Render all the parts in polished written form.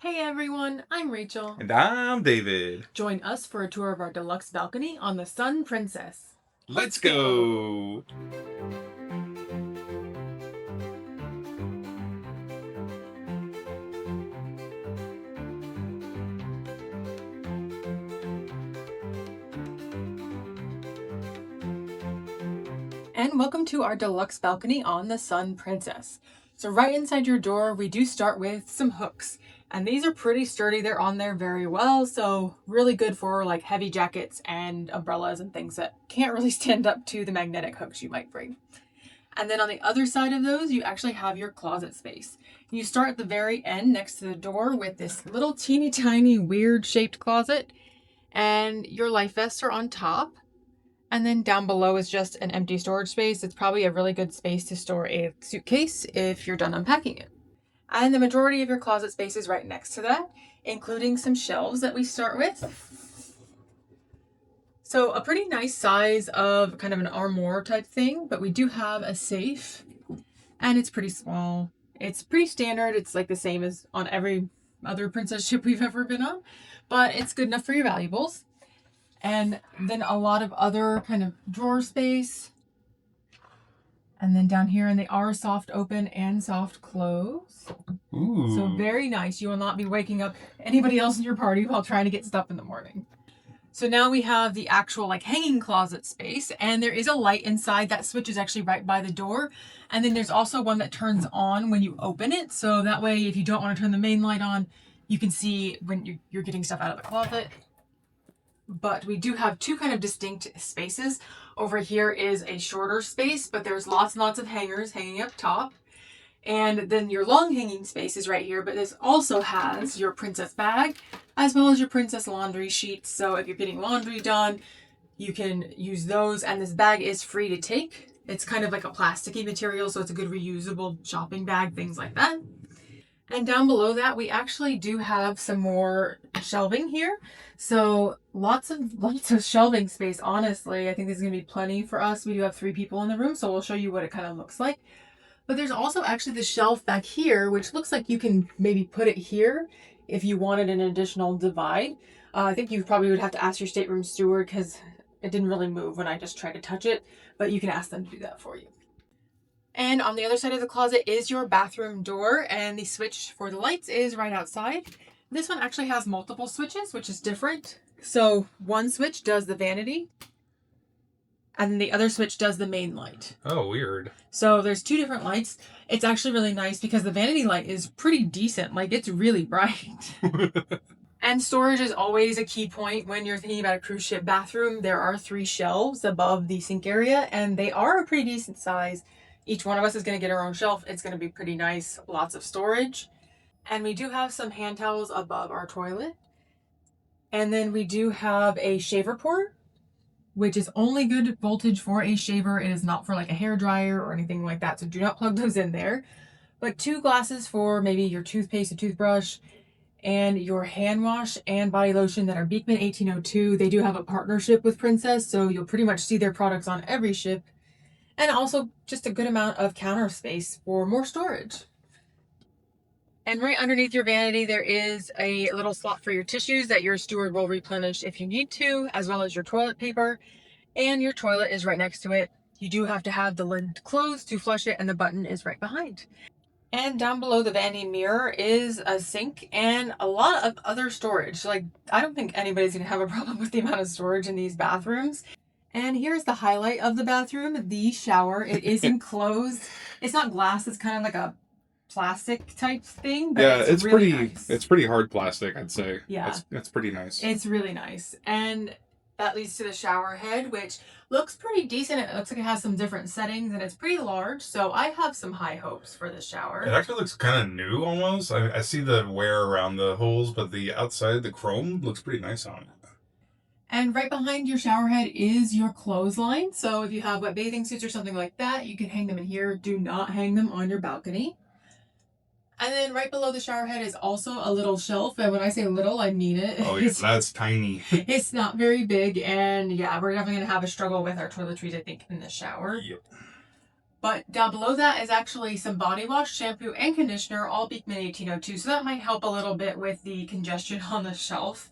Hey everyone, I'm Rachel. And I'm David. Join us for a tour of our deluxe balcony on the Sun Princess. Let's go! And welcome to our deluxe balcony on the Sun Princess. So right inside your door, we do start with some hooks. And these are pretty sturdy. They're on there very well. So really good for like heavy jackets and umbrellas and things that can't really stand up to the magnetic hooks you might bring. And then on the other side of those, you actually have your closet space. You start at the very end next to the door with this little teeny tiny weird shaped closet. And your life vests are on top. And then down below is just an empty storage space. It's probably a really good space to store a suitcase if you're done unpacking it. And the majority of your closet space is right next to that, including some shelves that we start with. So a pretty nice size of kind of an armoire type thing, but we do have a safe and it's pretty small. It's pretty standard. It's like the same as on every other princess ship we've ever been on, but it's good enough for your valuables. And then a lot of other kind of drawer space. And then down here, and they are soft open and soft close. Ooh. So very nice. You will not be waking up anybody else in your party while trying to get stuff in the morning. So now we have the actual like hanging closet space, and there is a light inside. That switch is actually right by the door. And then there's also one that turns on when you open it. So that way, if you don't want to turn the main light on, you can see when you're getting stuff out of the closet. But we do have two kind of distinct spaces. Over here is a shorter space, but there's lots and lots of hangers hanging up top. And then your long hanging space is right here, but this also has your princess bag as well as your princess laundry sheets. So if you're getting laundry done, you can use those. And this bag is free to take. It's kind of like a plasticky material, so it's a good reusable shopping bag, things like that. And down below that, we actually do have some more shelving here. So lots of shelving space, honestly. I think there's going to be plenty for us. We do have 3 people in the room, so we'll show you what it kind of looks like. But there's also actually the shelf back here, which looks like you can maybe put it here if you wanted an additional divide. I think you probably would have to ask your stateroom steward because it didn't really move when I just tried to touch it, but you can ask them to do that for you. And on the other side of the closet is your bathroom door, and the switch for the lights is right outside. This one actually has multiple switches, which is different. So one switch does the vanity, and then the other switch does the main light. Oh, weird. So there's 2 different lights. It's actually really nice because the vanity light is pretty decent. Like, it's really bright. And storage is always a key point when you're thinking about a cruise ship bathroom. There are 3 shelves above the sink area, and they are a pretty decent size. Each one of us is going to get our own shelf. It's going to be pretty nice. Lots of storage. And we do have some hand towels above our toilet. And then we do have a shaver port, which is only good voltage for a shaver. It is not for like a hair dryer or anything like that. So do not plug those in there. But 2 glasses for maybe your toothpaste or toothbrush and your hand wash and body lotion that are Beekman 1802. They do have a partnership with Princess, so you'll pretty much see their products on every ship. And also just a good amount of counter space for more storage. And right underneath your vanity, there is a little slot for your tissues that your steward will replenish if you need to, as well as your toilet paper. And your toilet is right next to it. You do have to have the lid closed to flush it, and the button is right behind. And down below the vanity mirror is a sink and a lot of other storage. Like, I don't think anybody's going to have a problem with the amount of storage in these bathrooms. And here's the highlight of the bathroom, the shower. It is enclosed. It's not glass. It's kind of like a plastic type thing. But Yeah, it's really pretty nice. It's pretty hard plastic, I'd say. Yeah. It's pretty nice. It's really nice. And that leads to the shower head, which looks pretty decent. It looks like it has some different settings, and it's pretty large. So I have some high hopes for this shower. It actually looks kind of new almost. I see the wear around the holes, but the outside, the chrome, looks pretty nice on it. And right behind your shower head is your clothesline. So if you have wet bathing suits or something like that, you can hang them in here. Do not hang them on your balcony. And then right below the shower head is also a little shelf. And when I say little, I mean it. Oh, yeah, that's tiny. It's not very big. And yeah, we're definitely going to have a struggle with our toiletries, I think, in the shower. Yep. But down below that is actually some body wash, shampoo, and conditioner, all Beekman 1802. So that might help a little bit with the congestion on the shelf.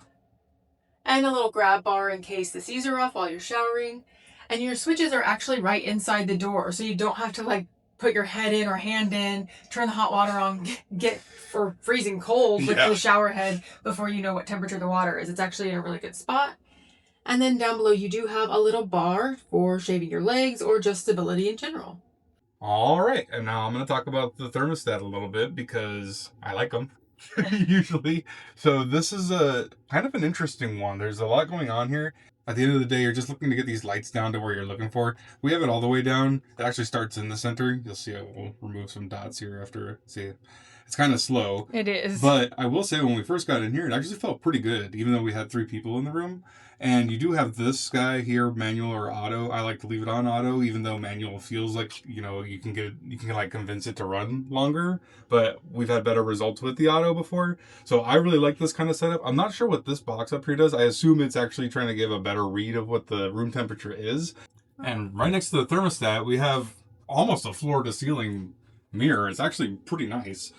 And a little grab bar in case the seas are off while you're showering. And your switches are actually right inside the door, so you don't have to like put your head in or hand in, turn the hot water on, get for freezing cold with the shower head before you know what temperature the water is. It's actually in a really good spot. And then down below you do have a little bar for shaving your legs or just stability in general. All right, and now I'm going to talk about the thermostat a little bit because I like them usually. So this is a kind of an interesting one. There's a lot going on here. At the end of the day, you're just looking to get these lights down to where you're looking for. We have it all the way down. It actually starts in the center. You'll see I will remove some dots here after. See, it's kind of slow. It is. But I will say when we first got in here, it actually felt pretty good, even though we had 3 people in the room. And you do have this guy here, manual or auto. I like to leave it on auto, even though manual feels like, you know, you can like convince it to run longer. But we've had better results with the auto before. So I really like this kind of setup. I'm not sure what this box up here does. I assume it's actually trying to give a better read of what the room temperature is. And right next to the thermostat, we have almost a floor to ceiling mirror. It's actually pretty nice.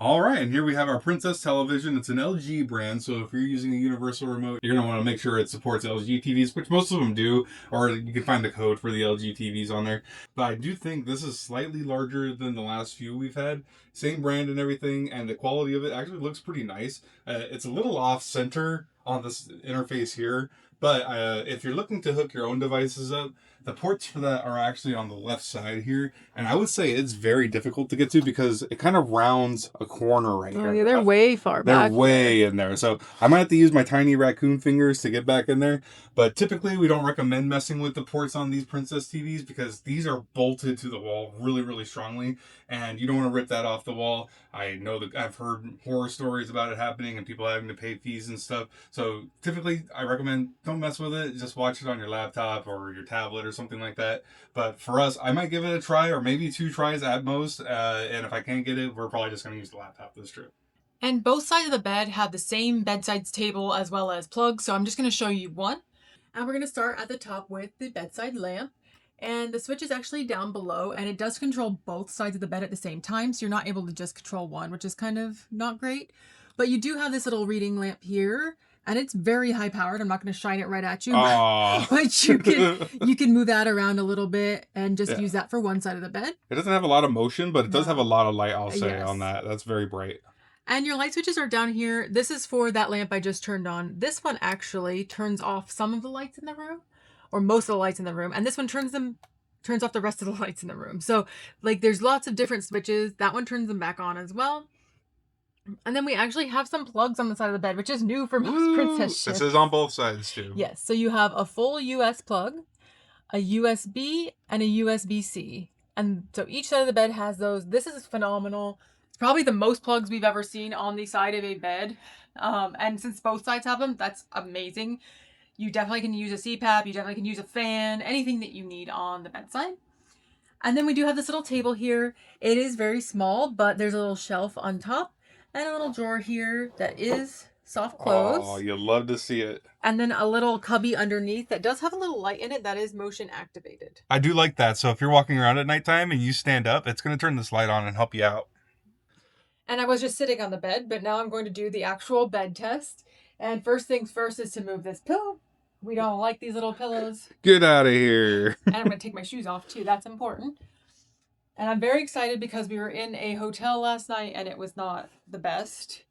All right, and here we have our Princess television. It's an LG brand, so if you're using a universal remote, you're going to want to make sure it supports LG TVs, which most of them do, or you can find the code for the LG TVs on there. But I do think this is slightly larger than the last few we've had. Same brand and everything, and the quality of it actually looks pretty nice. It's a little off-center on this interface here, but if you're looking to hook your own devices up, the ports for that are actually on the left side here, and I would say it's very difficult to get to because it kind of rounds a corner right here. Yeah, they're way far back. They're way in there, so I might have to use my tiny raccoon fingers to get back in there. But typically, we don't recommend messing with the ports on these Princess TVs because these are bolted to the wall really, really strongly, and you don't want to rip that off the wall. I know that I've heard horror stories about it happening and people having to pay fees and stuff. So typically, I recommend don't mess with it. Just watch it on your laptop or your tablet or something like that. But for us, I might give it a try or maybe 2 tries at most. And if I can't get it, we're probably just going to use the laptop this trip. And both sides of the bed have the same bedside table as well as plugs. So I'm just going to show you one. And we're going to start at the top with the bedside lamp. And the switch is actually down below, and it does control both sides of the bed at the same time. So you're not able to just control one, which is kind of not great. But you do have this little reading lamp here, and it's very high powered. I'm not going to shine it right at you, but you can move that around a little bit and just use that for one side of the bed. It doesn't have a lot of motion, but it does have a lot of light, I'll say, on that. That's very bright. And your light switches are down here. This is for that lamp I just turned on. This one actually turns off some of the lights in the room, or most of the lights in the room. And this one turns off the rest of the lights in the room. So like there's lots of different switches. That one turns them back on as well. And then we actually have some plugs on the side of the bed, which is new for most Princess ships. This is on both sides too. Yes. So you have a full US plug, a USB, and a USB-C. And so each side of the bed has those. This is phenomenal. It's probably the most plugs we've ever seen on the side of a bed. And since both sides have them, that's amazing. You definitely can use a CPAP. You definitely can use a fan, anything that you need on the bedside. And then we do have this little table here. It is very small, but there's a little shelf on top and a little drawer here that is soft close. Oh, you'll love to see it. And then a little cubby underneath that does have a little light in it that is motion activated. I do like that. So if you're walking around at nighttime and you stand up, it's going to turn this light on and help you out. And I was just sitting on the bed, but now I'm going to do the actual bed test. And first things first is to move this pillow. We don't like these little pillows. Get out of here. And I'm going to take my shoes off too. That's important. And I'm very excited because we were in a hotel last night and it was not the best.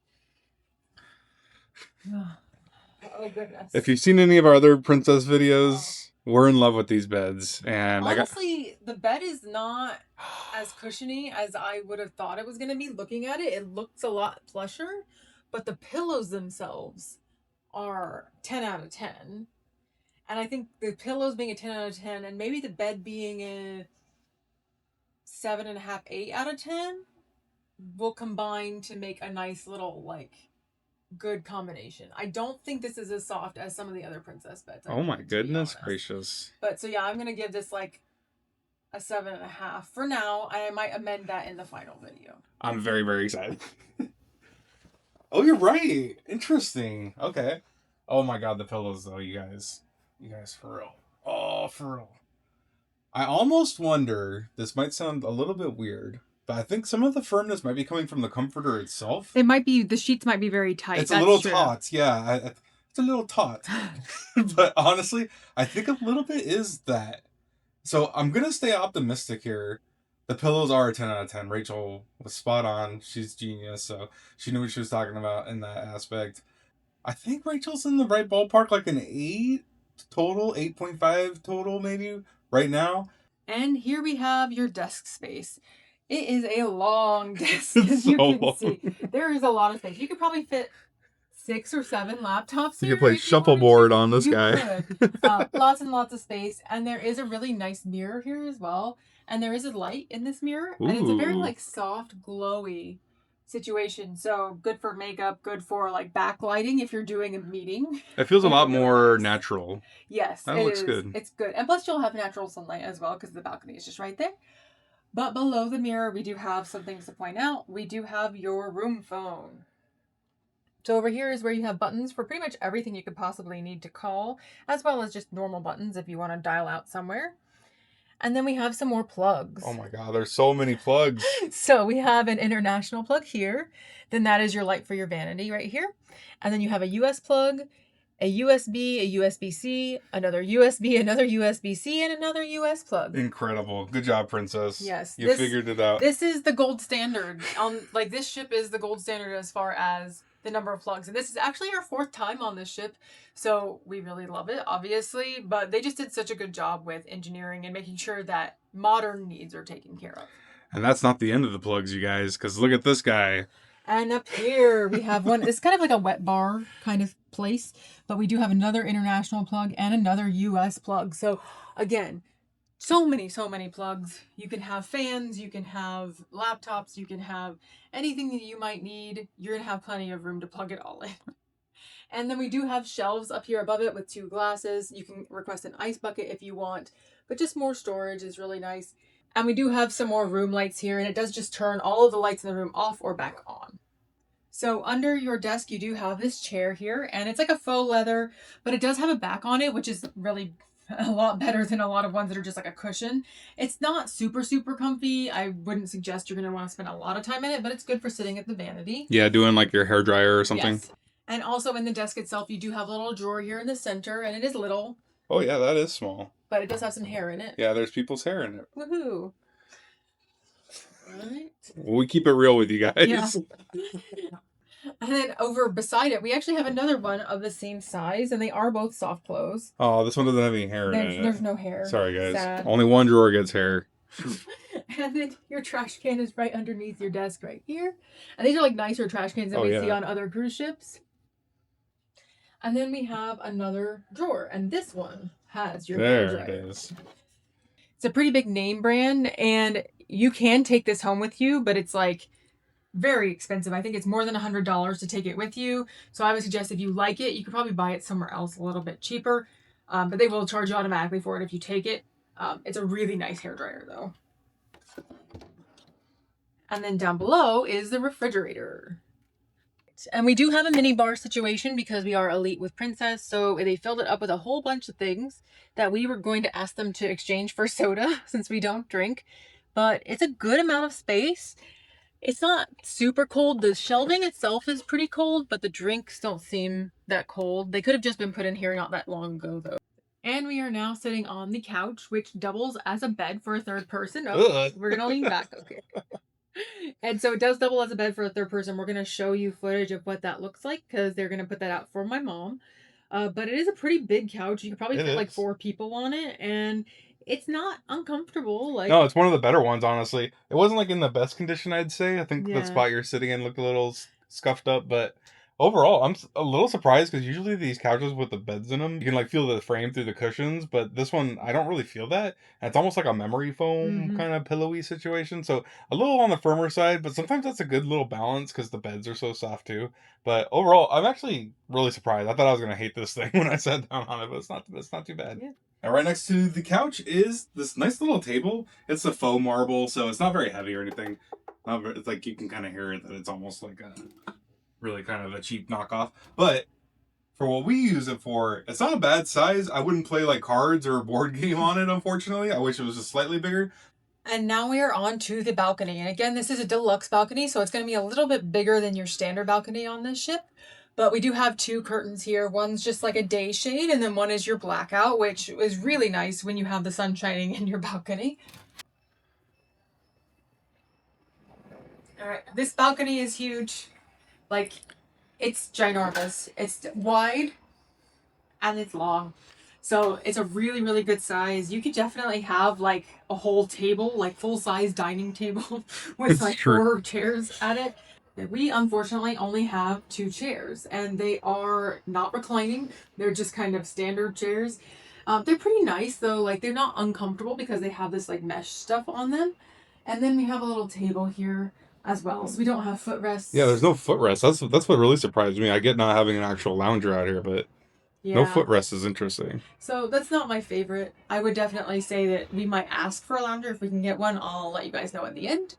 Oh, goodness. If you've seen any of our other Princess videos, we're in love with these beds. And honestly, the bed is not as cushiony as I would have thought it was going to be. Looking at it, it looks a lot plusher, but the pillows themselves are 10 out of 10. And I think the pillows being a 10 out of 10 and maybe the bed being a 7.5, 8 out of 10 will combine to make a nice little, like, good combination. I don't think this is as soft as some of the other Princess beds. Oh my goodness gracious. But so yeah, I'm going to give this like a 7.5 for now. I might amend that in the final video. I'm very, very excited. Oh, you're right. Interesting. Okay. Oh my God, the pillows though, you guys for real. Oh, for real. I almost wonder, this might sound a little bit weird, but I think some of the firmness might be coming from the comforter itself. It might be, the sheets might be very tight. It's a little taut, yeah. It's a little taut. But honestly, I think a little bit is that. So I'm going to stay optimistic here. The pillows are a 10 out of 10. Rachel was spot on. She's genius, so she knew what she was talking about in that aspect. I think Rachel's in the right ballpark, like an 8 total, 8.5 total maybe right now. And here we have your desk space. It is a long desk, as you can long. see. There is a lot of space. You could probably fit 6 or 7 laptops here. You could play shuffleboard on this guy. Lots and lots of space. And there is a really nice mirror here as well. And there is a light in this mirror. Ooh. And it's a very like soft, glowy situation. So good for makeup, good for like backlighting if you're doing a meeting. It feels a lot more natural. Yes, that looks good. It's good. And plus you'll have natural sunlight as well because the balcony is just right there. But below the mirror, we do have some things to point out. We do have your room phone. So over here is where you have buttons for pretty much everything you could possibly need to call, as well as just normal buttons if you want to dial out somewhere. And then we have some more plugs. Oh my God, there's so many plugs. So we have an international plug here. Then that is your light for your vanity right here. And then you have a US plug, a USB, a USB-C, another USB, another USB-C, and another US plug. Incredible. Good job, Princess. Yes. You figured it out. This is the gold standard. Like this ship is the gold standard as far as the number of plugs. And this is actually our 4th time on this ship. So we really love it, obviously. But they just did such a good job with engineering and making sure that modern needs are taken care of. And that's not the end of the plugs, you guys, because look at this guy. And up here we have one. It's kind of like a wet bar kind of place. But we do have another international plug and another US plug. So again, so many plugs. You can have fans, you can have laptops, you can have anything that you might need. You're going to have plenty of room to plug it all in. And then we do have shelves up here above it with 2 glasses. You can request an ice bucket if you want, but just more storage is really nice. And we do have some more room lights here, and it does just turn all of the lights in the room off or back on. So under your desk, you do have this chair here, and it's like a faux leather, but it does have a back on it, which is really a lot better than a lot of ones that are just like a cushion. It's not super comfy. I wouldn't suggest you're going to want to spend a lot of time in it, but it's good for sitting at the vanity. Yeah, doing like your hair dryer or something. Yes. And also in the desk itself, you do have a little drawer here in the center, and it is little. Oh yeah, that is small. But it does have some hair in it. Yeah, there's people's hair in it. Woohoo. All right. Well, we keep it real with you guys. Yeah. And then over beside it, we actually have another one of the same size, and they are both soft close. Oh, this one doesn't have any hair in it. There's no hair. Sorry, guys. Sad. Only one drawer gets hair. And then your trash can is right underneath your desk right here. And these are like nicer trash cans than we see on other cruise ships. And then we have another drawer, and this one has your There it is. It's a pretty big name brand, and you can take this home with you, but it's like very expensive. I think it's more than $100 to take it with you. So I would suggest if you like it, you could probably buy it somewhere else a little bit cheaper. But they will charge you automatically for it if you take it. It's a really nice hairdryer though. And then down below is the refrigerator. And we do have a mini bar situation because we are elite with Princess. So they filled it up with a whole bunch of things that we were going to ask them to exchange for soda since we don't drink. But it's a good amount of space. It's not super cold. The shelving itself is pretty cold, but the drinks don't seem that cold. They could have just been put in here not that long ago, though. And we are now sitting on the couch, which doubles as a bed for a 3rd person. Oh, we're going to lean back. Okay. And so it does double as a bed for a 3rd person. We're going to show you footage of what that looks like because they're going to put that out for my mom. But it is a pretty big couch. You could probably fit like 4 people on it. And it's not uncomfortable. Like, no, it's one of the better ones, honestly. It wasn't like in the best condition, I'd say. I think the spot you're sitting in looked a little scuffed up, but overall, I'm a little surprised because usually these couches with the beds in them, you can like feel the frame through the cushions, but this one, I don't really feel that. And it's almost like a memory foam kind of pillowy situation. So a little on the firmer side, but sometimes that's a good little balance because the beds are so soft too. But overall, I'm actually really surprised. I thought I was going to hate this thing when I sat down on it, but it's not too bad. Yeah. And right next to the couch is this nice little table. It's a faux marble, so it's not very heavy or anything. It's like you can kind of hear it that it's almost like a really kind of a cheap knockoff. But For what we use it for, it's not a bad size. I wouldn't play like cards or a board game on it, unfortunately. I wish it was just slightly bigger. And now we are on to the balcony. And again, this is a deluxe balcony, so it's going to be a little bit bigger than your standard balcony on this ship. But we do have two curtains here. One's just like a day shade, and then one is your blackout, which is really nice when you have the sun shining in your balcony. All right, this balcony is huge. Like, it's ginormous. It's wide and it's long. So it's a really, really good size. You could definitely have like a whole table, like full-size dining table with like 4 chairs at it. We unfortunately only have 2 chairs, and they are not reclining. They're just kind of standard chairs. They're pretty nice though. Like, they're not uncomfortable because they have this like mesh stuff on them. And then we have a little table here as well. So we don't have footrests. Yeah, there's no footrest. That's what really surprised me. I get not having an actual lounger out here, but yeah. No footrest is interesting. So that's not my favorite. I would definitely say that we might ask for a lounger. If we can get one, I'll let you guys know at the end.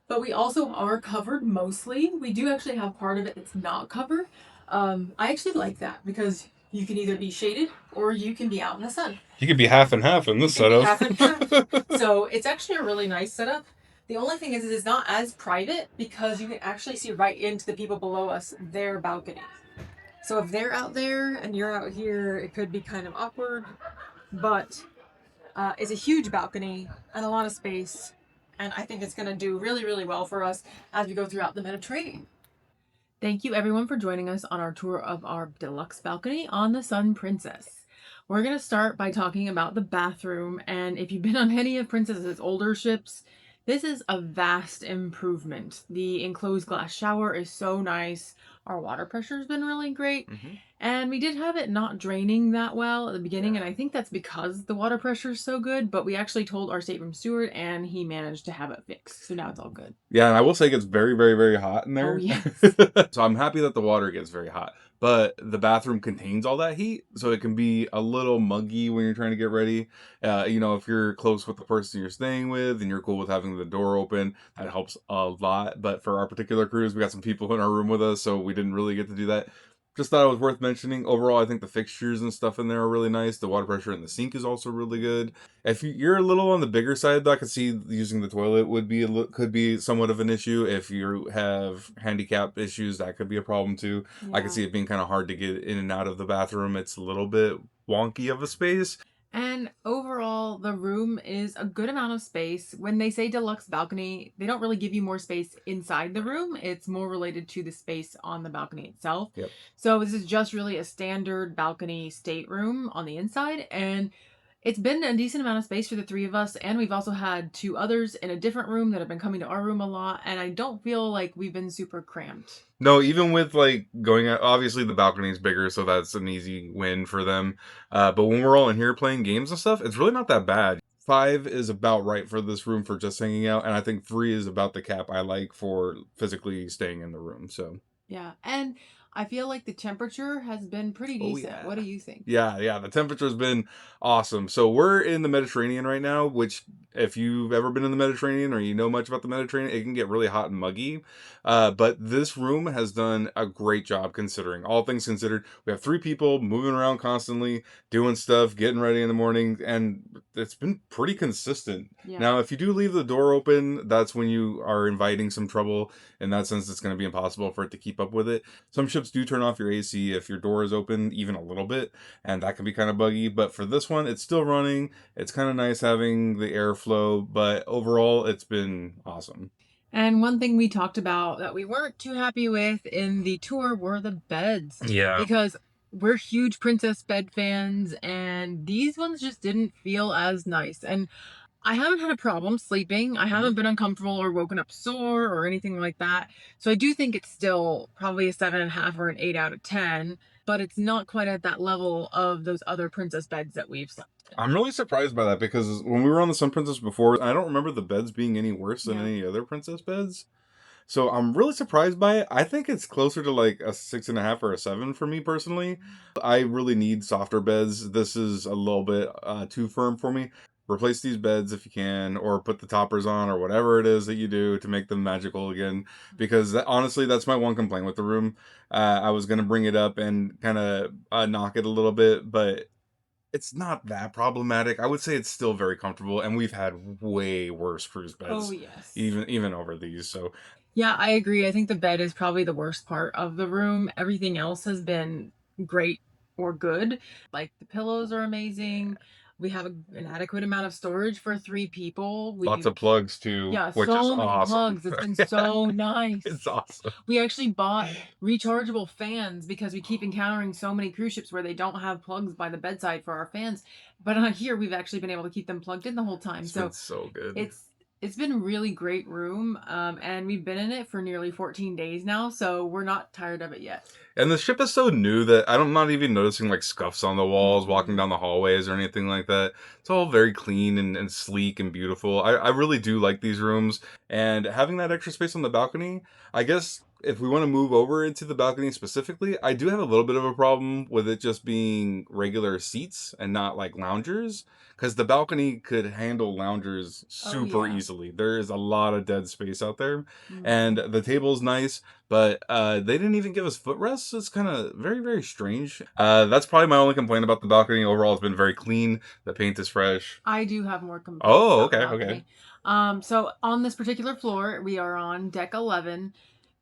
But we also are covered mostly. We do actually have part of it that's not covered. I actually like that because you can either be shaded or you can be out in the sun. You could be half and half in this setup. Half and half. So it's actually a really nice setup. The only thing is it's not as private because you can actually see right into the people below us, their balconies. So if they're out there and you're out here, it could be kind of awkward, but it's a huge balcony and a lot of space, and I think it's going to do really, really well for us as we go throughout the Mediterranean. Thank you everyone for joining us on our tour of our deluxe balcony on the Sun Princess. We're going to start by talking about the bathroom, and if you've been on any of Princess's older ships, this is a vast improvement. The enclosed glass shower is so nice. Our water pressure has been really great. And we did have it not draining that well at the beginning, and I think that's because the water pressure is so good, but we actually told our stateroom steward and he managed to have it fixed. So now it's all good. Yeah, and I will say it gets very, very, very hot in there. Oh, yes. So I'm happy that the water gets very hot. But the bathroom contains all that heat, so it can be a little muggy when you're trying to get ready. You know, if you're close with the person you're staying with and you're cool with having the door open, that helps a lot. But for our particular cruise, we got some people in our room with us, so we didn't really get to do that. Just thought it was worth mentioning. Overall, I think the fixtures and stuff in there are really nice. The water pressure in the sink is also really good. If you're a little on the bigger side, though, I could see using the toilet could be somewhat of an issue. If you have handicap issues, that could be a problem too. Yeah. I could see it being kind of hard to get in and out of the bathroom. It's a little bit wonky of a space. And overall, the room is a good amount of space. When they say deluxe balcony, they don't really give you more space inside the room. It's more related to the space on the balcony itself. Yep. So this is just really a standard balcony stateroom on the inside. And it's been a decent amount of space for the 3 of us. And we've also had 2 others in a different room that have been coming to our room a lot. And I don't feel like we've been super cramped. No, even with like going out, obviously the balcony is bigger, so that's an easy win for them. But when we're all in here playing games and stuff, it's really not that bad. 5 is about right for this room for just hanging out, and I think 3 is about the cap I like for physically staying in the room. So yeah, and I feel like the temperature has been pretty decent. Yeah. What do you think? Yeah, the temperature's been awesome. So we're in the Mediterranean right now, which if you've ever been in the Mediterranean or you know much about the Mediterranean, it can get really hot and muggy. But this room has done a great job considering, all things considered. We have 3 people moving around constantly, doing stuff, getting ready in the morning, and it's been pretty consistent. Yeah. Now, if you do leave the door open, that's when you are inviting some trouble. In that sense, it's going to be impossible for it to keep up with it. Some ships do turn off your AC if your door is open even a little bit, and that can be kind of buggy. But for this one, it's still running. It's kind of nice having the airflow, but overall, it's been awesome. And one thing we talked about that we weren't too happy with in the tour were the beds. Yeah. Because we're huge Princess bed fans, and these ones just didn't feel as nice. And I haven't had a problem sleeping. I haven't been uncomfortable or woken up sore or anything like that. So I do think it's still probably a 7.5 or an 8 out of 10, but it's not quite at that level of those other Princess beds that we've slept in. I'm really surprised by that because when we were on the Sun Princess before, I don't remember the beds being any worse than any other Princess beds. So I'm really surprised by it. I think it's closer to like a 6.5 or a 7 for me personally. I really need softer beds. This is a little bit too firm for me. replace these beds if you can, or put the toppers on, or whatever it is that you do to make them magical again. Because honestly, that's my one complaint with the room. I was gonna bring it up and kind of knock it a little bit, but it's not that problematic. I would say it's still very comfortable, and we've had way worse cruise Oh, beds, yes. even over these. So Yeah, I agree. I think the bed is probably the worst part of the room. Everything else has been great or good. Like the pillows are amazing. We have an adequate amount of storage for 3 people. lots of plugs too, Yeah, which is so many awesome. plugs. It's been so It's nice. awesome. We actually bought rechargeable fans because we keep encountering so many cruise ships where they don't have plugs by the bedside for our fans. But on here, we've actually been able to keep them plugged in the whole time. It's So been so good. it's been a really great room, and we've been in it for nearly 14 days now, so we're not tired of it yet. And the ship is so new that I'm not even noticing like scuffs on the walls, walking Mhm. down the hallways or anything like that. It's all very clean and sleek and beautiful. I really do like these rooms. And having that extra space on the balcony, I guess if we want to move over into the balcony specifically, I do have a little bit of a problem with it just being regular seats and not like loungers. Because the balcony could handle loungers Oh super yeah. easily. There is a lot of dead space out there. And Mhm. the table's nice, but they didn't even give us footrests. It's kind of very, very strange. That's probably my only complaint about the balcony. Overall, it's been very clean. The paint is fresh. I do have more complaints Oh, about the okay, okay. balcony. So on this particular floor, we are on deck 11.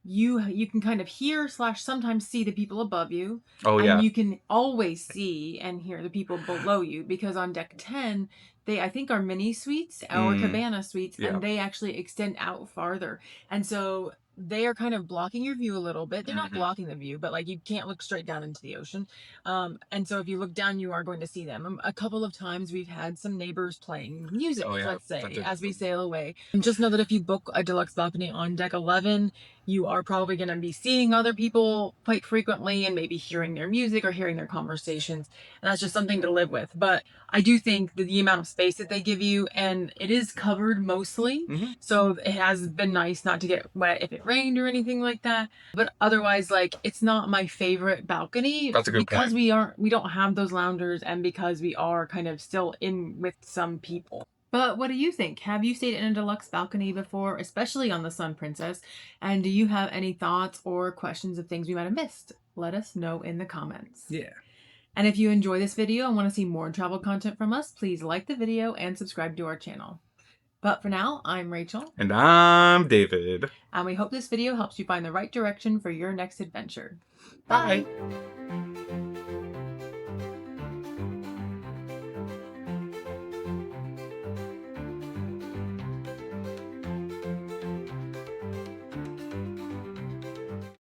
You can kind of hear slash sometimes see the people above you, Oh, and yeah. you can always see and hear the people below you because on deck 10 they I think are mini suites or Mm, cabana suites, yeah. and they actually extend out farther, and so they are kind of blocking your view a little bit. They're not Hmm. blocking the view, but like you can't look straight down into the ocean. And so if you look down, you are going to see them. A couple of times we've had some neighbors playing music, Oh, yeah. let's say, That's it. as we sail away. And just know that if you book a deluxe balcony on deck 11, you are probably going to be seeing other people quite frequently and maybe hearing their music or hearing their conversations. And that's just something to live with. But I do think that the amount of space that they give you, and it is covered mostly. Hmm. So it has been nice not to get wet if it rained or anything like that. But otherwise, like it's not my favorite balcony That's a good because point. we don't have those loungers and because we are kind of still in with some people. But what do you think? Have you stayed in a deluxe balcony before, especially on the Sun Princess? And do you have any thoughts or questions of things we might have missed? Let us know in the comments. Yeah. And if you enjoy this video and want to see more travel content from us, please like the video and subscribe to our channel. But for now, I'm Rachel, And I'm David. and we hope this video helps you find the right direction for your next adventure. Bye. Bye!